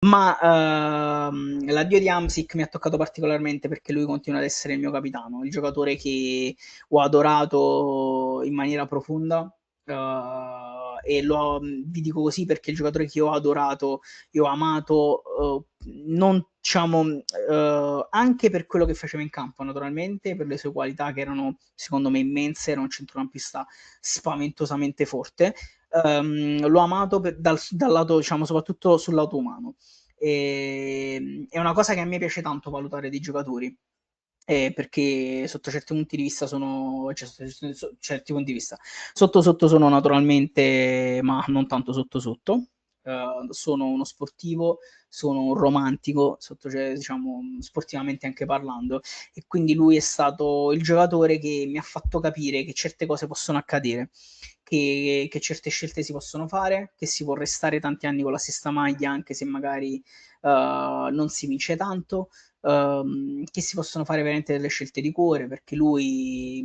Ma l'addio di Hamsik mi ha toccato particolarmente perché lui continua ad essere il mio capitano, il giocatore che ho adorato in maniera profonda. Vi dico così perché il giocatore che ho adorato e ho amato, non diciamo, anche per quello che faceva in campo, naturalmente, per le sue qualità che erano secondo me immense, era un centrocampista spaventosamente forte. L'ho amato dal lato, diciamo, soprattutto sul lato umano. È una cosa che a me piace tanto valutare dei giocatori, perché sotto certi punti di vista sono, cioè, certi punti di vista, sotto sotto sono naturalmente, ma non tanto sotto sotto. Sono uno sportivo, sono un romantico, sotto, cioè, diciamo, sportivamente anche parlando, e quindi lui è stato il giocatore che mi ha fatto capire che certe cose possono accadere, che certe scelte si possono fare, che si può restare tanti anni con la stessa maglia anche se magari non si vince tanto, che si possono fare veramente delle scelte di cuore, perché lui